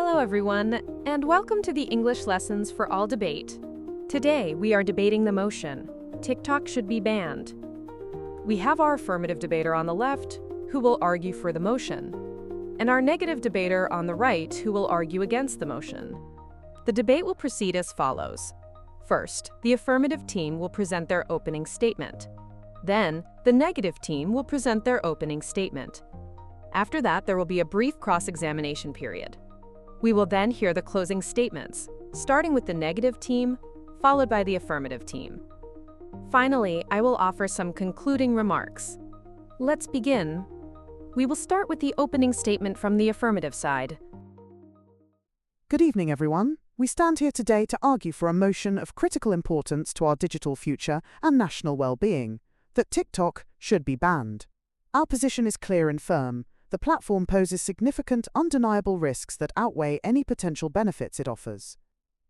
Hello everyone, and welcome to the English Lessons for All debate. Today, we are debating the motion, TikTok should be banned. We have our affirmative debater on the left, who will argue for the motion, and our negative debater on the right, who will argue against the motion. The debate will proceed as follows. First, the affirmative team will present their opening statement. Then, the negative team will present their opening statement. After that, there will be a brief cross-examination period. We will then hear the closing statements, starting with the negative team, followed by the affirmative team. Finally, I will offer some concluding remarks. Let's begin. We will start with the opening statement from the affirmative side. Good evening, everyone. We stand here today to argue for a motion of critical importance to our digital future and national well-being, that TikTok should be banned. Our position is clear and firm. The platform poses significant, undeniable risks that outweigh any potential benefits it offers.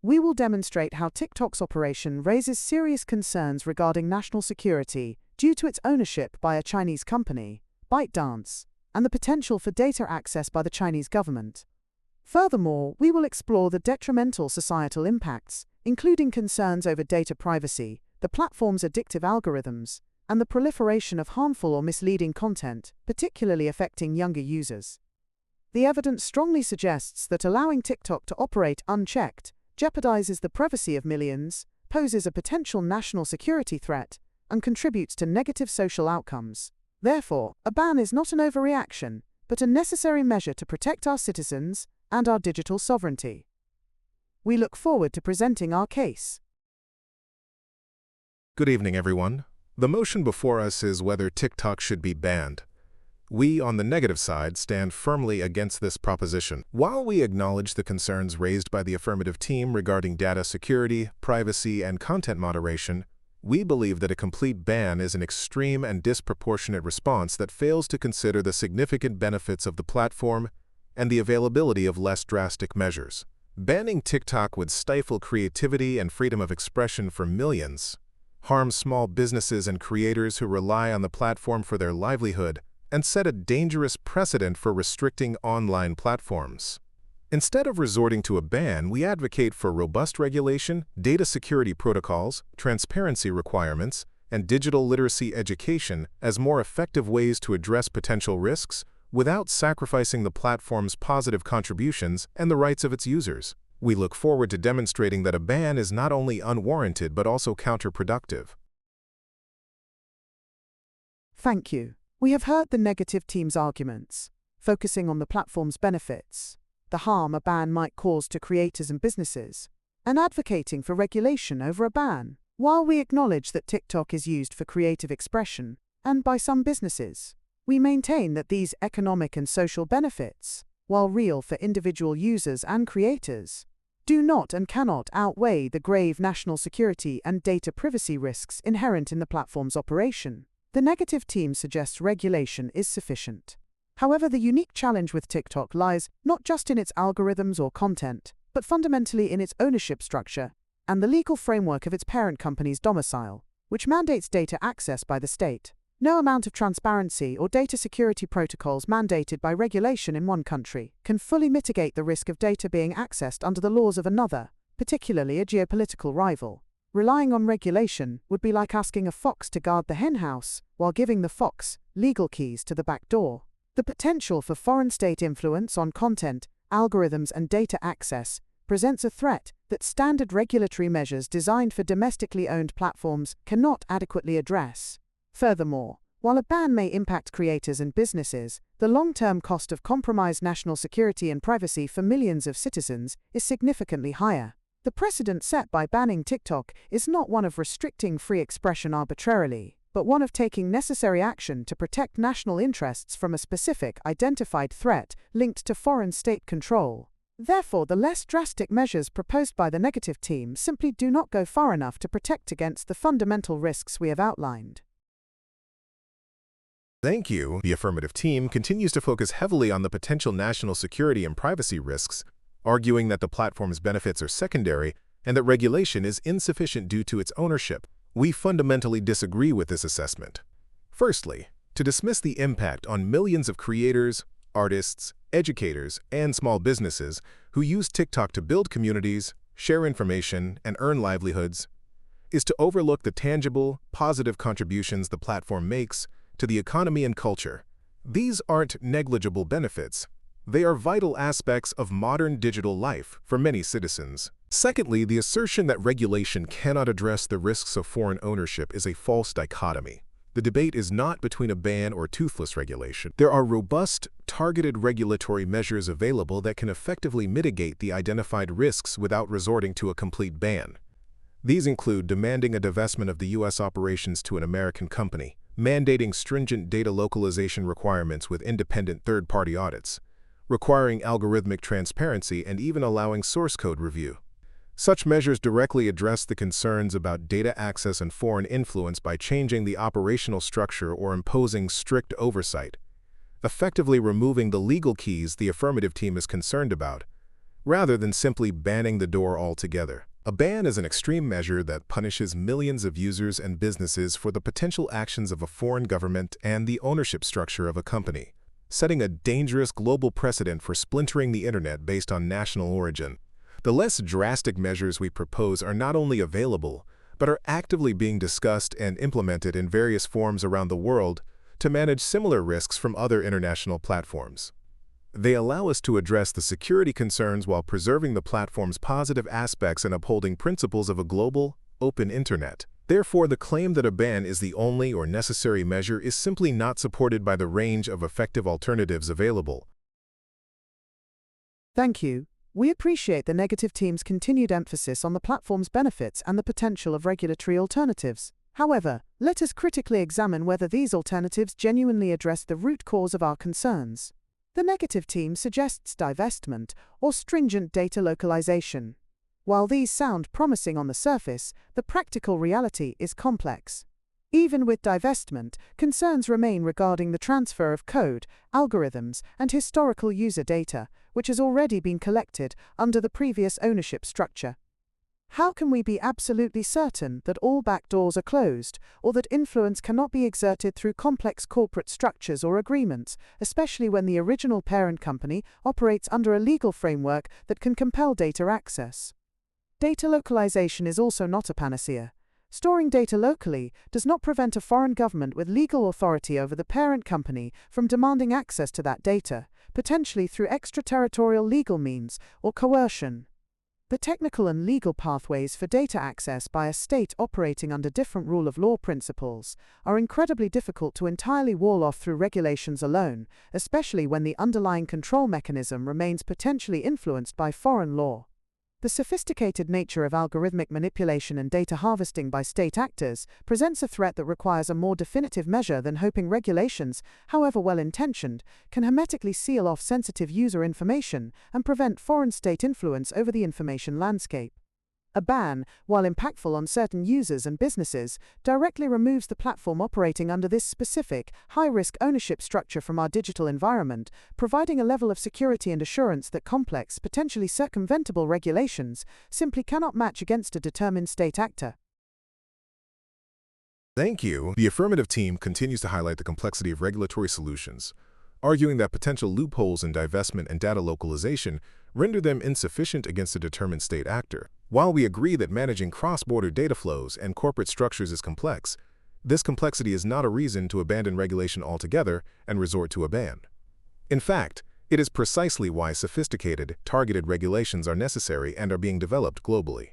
We will demonstrate how TikTok's operation raises serious concerns regarding national security due to its ownership by a Chinese company, ByteDance, and the potential for data access by the Chinese government. Furthermore, we will explore the detrimental societal impacts, including concerns over data privacy, the platform's addictive algorithms, and the proliferation of harmful or misleading content, particularly affecting younger users. The evidence strongly suggests that allowing TikTok to operate unchecked jeopardizes the privacy of millions, poses a potential national security threat, and contributes to negative social outcomes. Therefore, a ban is not an overreaction, but a necessary measure to protect our citizens and our digital sovereignty. We look forward to presenting our case. Good evening, everyone. The motion before us is whether TikTok should be banned. We, on the negative side, stand firmly against this proposition. While we acknowledge the concerns raised by the affirmative team regarding data security, privacy, and content moderation, we believe that a complete ban is an extreme and disproportionate response that fails to consider the significant benefits of the platform and the availability of less drastic measures. Banning TikTok would stifle creativity and freedom of expression for millions, harm small businesses and creators who rely on the platform for their livelihood, and set a dangerous precedent for restricting online platforms. Instead of resorting to a ban, we advocate for robust regulation, data security protocols, transparency requirements, and digital literacy education as more effective ways to address potential risks without sacrificing the platform's positive contributions and the rights of its users. We look forward to demonstrating that a ban is not only unwarranted but also counterproductive. Thank you. We have heard the negative team's arguments, focusing on the platform's benefits, the harm a ban might cause to creators and businesses, and advocating for regulation over a ban. While we acknowledge that TikTok is used for creative expression, and by some businesses, we maintain that these economic and social benefits, while real for individual users and creators, do not and cannot outweigh the grave national security and data privacy risks inherent in the platform's operation. The negative team suggests regulation is sufficient. However, the unique challenge with TikTok lies not just in its algorithms or content, but fundamentally in its ownership structure and the legal framework of its parent company's domicile, which mandates data access by the state. No amount of transparency or data security protocols mandated by regulation in one country can fully mitigate the risk of data being accessed under the laws of another, particularly a geopolitical rival. Relying on regulation would be like asking a fox to guard the henhouse while giving the fox legal keys to the back door. The potential for foreign state influence on content, algorithms, and data access presents a threat that standard regulatory measures designed for domestically owned platforms cannot adequately address. Furthermore, while a ban may impact creators and businesses, the long-term cost of compromised national security and privacy for millions of citizens is significantly higher. The precedent set by banning TikTok is not one of restricting free expression arbitrarily, but one of taking necessary action to protect national interests from a specific identified threat linked to foreign state control. Therefore, the less drastic measures proposed by the negative team simply do not go far enough to protect against the fundamental risks we have outlined. Thank you. The affirmative team continues to focus heavily on the potential national security and privacy risks, arguing that the platform's benefits are secondary and that regulation is insufficient due to its ownership. We fundamentally disagree with this assessment. Firstly, to dismiss the impact on millions of creators, artists, educators, and small businesses who use TikTok to build communities, share information, and earn livelihoods, is to overlook the tangible, positive contributions the platform makes to the economy and culture. These aren't negligible benefits. They are vital aspects of modern digital life for many citizens. Secondly, the assertion that regulation cannot address the risks of foreign ownership is a false dichotomy. The debate is not between a ban or toothless regulation. There are robust, targeted regulatory measures available that can effectively mitigate the identified risks without resorting to a complete ban. These include demanding a divestment of the U.S. operations to an American company, mandating stringent data localization requirements with independent third-party audits, requiring algorithmic transparency, and even allowing source code review. Such measures directly address the concerns about data access and foreign influence by changing the operational structure or imposing strict oversight, effectively removing the legal keys the affirmative team is concerned about, rather than simply banning the door altogether. A ban is an extreme measure that punishes millions of users and businesses for the potential actions of a foreign government and the ownership structure of a company, setting a dangerous global precedent for splintering the internet based on national origin. The less drastic measures we propose are not only available, but are actively being discussed and implemented in various forms around the world to manage similar risks from other international platforms. They allow us to address the security concerns while preserving the platform's positive aspects and upholding principles of a global, open internet. Therefore, the claim that a ban is the only or necessary measure is simply not supported by the range of effective alternatives available. Thank you. We appreciate the negative team's continued emphasis on the platform's benefits and the potential of regulatory alternatives. However, let us critically examine whether these alternatives genuinely address the root cause of our concerns. The negative team suggests divestment or stringent data localization. While these sound promising on the surface, the practical reality is complex. Even with divestment, concerns remain regarding the transfer of code, algorithms, and historical user data, which has already been collected under the previous ownership structure. How can we be absolutely certain that all backdoors are closed, or that influence cannot be exerted through complex corporate structures or agreements, especially when the original parent company operates under a legal framework that can compel data access? Data localization is also not a panacea. Storing data locally does not prevent a foreign government with legal authority over the parent company from demanding access to that data, potentially through extraterritorial legal means or coercion. The technical and legal pathways for data access by a state operating under different rule of law principles are incredibly difficult to entirely wall off through regulations alone, especially when the underlying control mechanism remains potentially influenced by foreign law. The sophisticated nature of algorithmic manipulation and data harvesting by state actors presents a threat that requires a more definitive measure than hoping regulations, however well-intentioned, can hermetically seal off sensitive user information and prevent foreign state influence over the information landscape. A ban, while impactful on certain users and businesses, directly removes the platform operating under this specific, high-risk ownership structure from our digital environment, providing a level of security and assurance that complex, potentially circumventable regulations simply cannot match against a determined state actor. Thank you. The affirmative team continues to highlight the complexity of regulatory solutions, arguing that potential loopholes in divestment and data localization render them insufficient against a determined state actor. While we agree that managing cross-border data flows and corporate structures is complex, this complexity is not a reason to abandon regulation altogether and resort to a ban. In fact, it is precisely why sophisticated, targeted regulations are necessary and are being developed globally.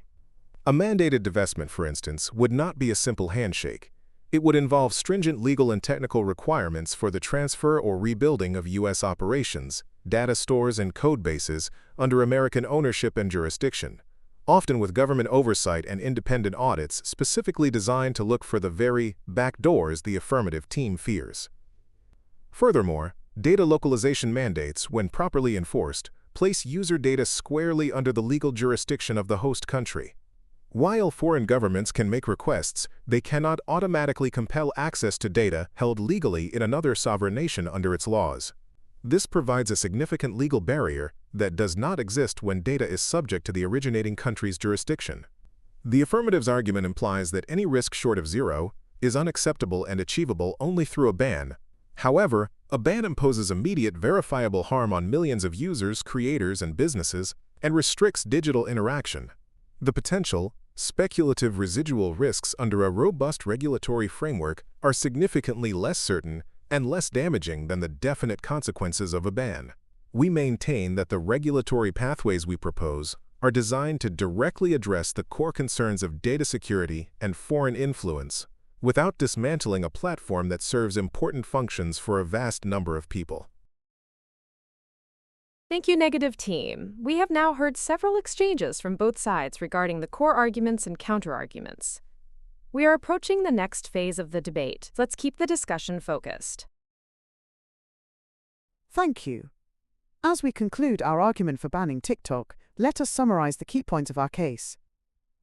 A mandated divestment, for instance, would not be a simple handshake. It would involve stringent legal and technical requirements for the transfer or rebuilding of U.S. operations, data stores, and code bases under American ownership and jurisdiction, often with government oversight and independent audits specifically designed to look for the very backdoors the affirmative team fears. Furthermore, data localization mandates, when properly enforced, place user data squarely under the legal jurisdiction of the host country. While foreign governments can make requests, they cannot automatically compel access to data held legally in another sovereign nation under its laws. This provides a significant legal barrier that does not exist when data is subject to the originating country's jurisdiction. The affirmative's argument implies that any risk short of zero is unacceptable and achievable only through a ban. However, A ban imposes immediate verifiable harm on millions of users, creators, and businesses, and restricts digital interaction. The potential, speculative residual risks under a robust regulatory framework are significantly less certain and less damaging than the definite consequences of a ban. We maintain that the regulatory pathways we propose are designed to directly address the core concerns of data security and foreign influence, without dismantling a platform that serves important functions for a vast number of people. Thank you, negative team. We have now heard several exchanges from both sides regarding the core arguments and counterarguments. We are approaching the next phase of the debate. Let's keep the discussion focused. Thank you. As we conclude our argument for banning TikTok, let us summarize the key points of our case.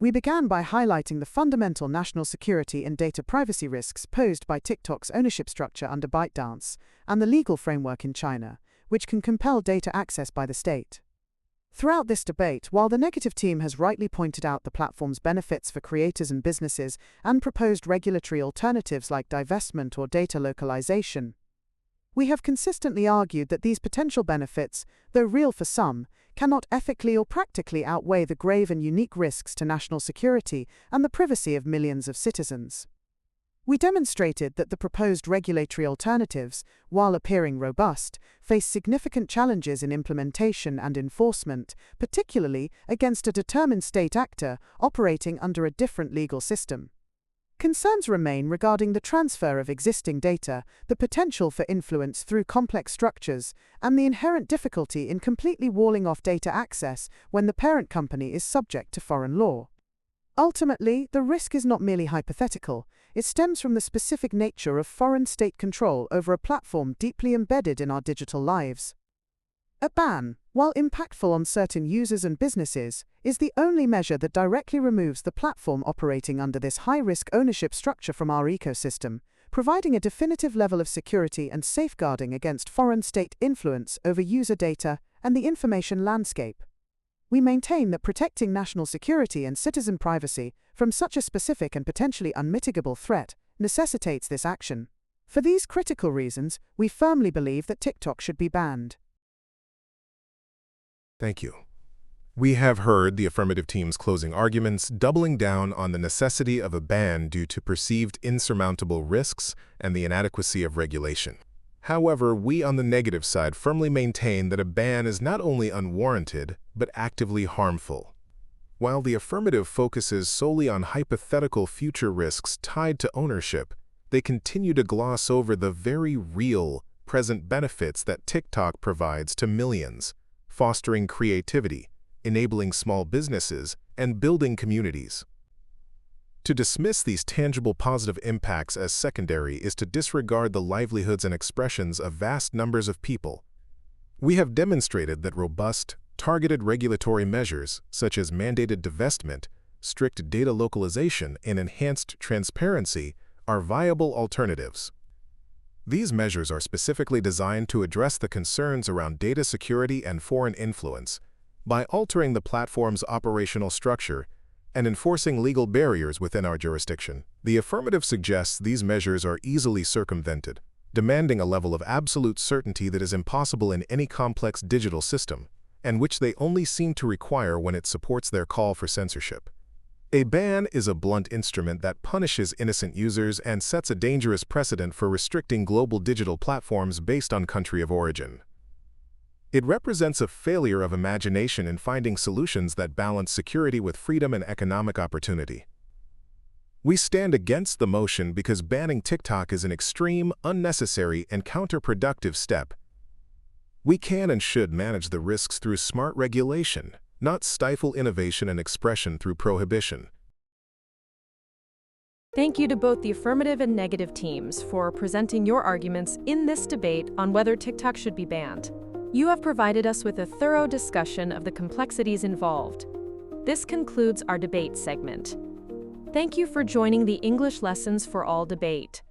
We began by highlighting the fundamental national security and data privacy risks posed by TikTok's ownership structure under ByteDance and the legal framework in China, which can compel data access by the state. Throughout this debate, while the negative team has rightly pointed out the platform's benefits for creators and businesses and proposed regulatory alternatives like divestment or data localization, we have consistently argued that these potential benefits, though real for some, cannot ethically or practically outweigh the grave and unique risks to national security and the privacy of millions of citizens. We demonstrated that the proposed regulatory alternatives, while appearing robust, face significant challenges in implementation and enforcement, particularly against a determined state actor operating under a different legal system. Concerns remain regarding the transfer of existing data, the potential for influence through complex structures, and the inherent difficulty in completely walling off data access when the parent company is subject to foreign law. Ultimately, the risk is not merely hypothetical, it stems from the specific nature of foreign state control over a platform deeply embedded in our digital lives. A ban, while impactful on certain users and businesses, is the only measure that directly removes the platform operating under this high-risk ownership structure from our ecosystem, providing a definitive level of security and safeguarding against foreign state influence over user data and the information landscape. We maintain that protecting national security and citizen privacy from such a specific and potentially unmitigable threat necessitates this action. For these critical reasons, we firmly believe that TikTok should be banned. Thank you. We have heard the affirmative team's closing arguments, doubling down on the necessity of a ban due to perceived insurmountable risks and the inadequacy of regulation. However, we on the negative side firmly maintain that a ban is not only unwarranted, but actively harmful. While the affirmative focuses solely on hypothetical future risks tied to ownership, they continue to gloss over the very real, present benefits that TikTok provides to millions, fostering creativity, enabling small businesses, and building communities. To dismiss these tangible positive impacts as secondary is to disregard the livelihoods and expressions of vast numbers of people. We have demonstrated that robust, targeted regulatory measures, such as mandated divestment, strict data localization, and enhanced transparency, are viable alternatives. These measures are specifically designed to address the concerns around data security and foreign influence by altering the platform's operational structure and enforcing legal barriers within our jurisdiction. The affirmative suggests these measures are easily circumvented, demanding a level of absolute certainty that is impossible in any complex digital system, and which they only seem to require when it supports their call for censorship. A ban is a blunt instrument that punishes innocent users and sets a dangerous precedent for restricting global digital platforms based on country of origin. It represents a failure of imagination in finding solutions that balance security with freedom and economic opportunity. We stand against the motion because banning TikTok is an extreme, unnecessary, and counterproductive step. We can and should manage the risks through smart regulation, not stifle innovation and expression through prohibition. Thank you to both the affirmative and negative teams for presenting your arguments in this debate on whether TikTok should be banned. You have provided us with a thorough discussion of the complexities involved. This concludes our debate segment. Thank you for joining the English Lessons for All debate.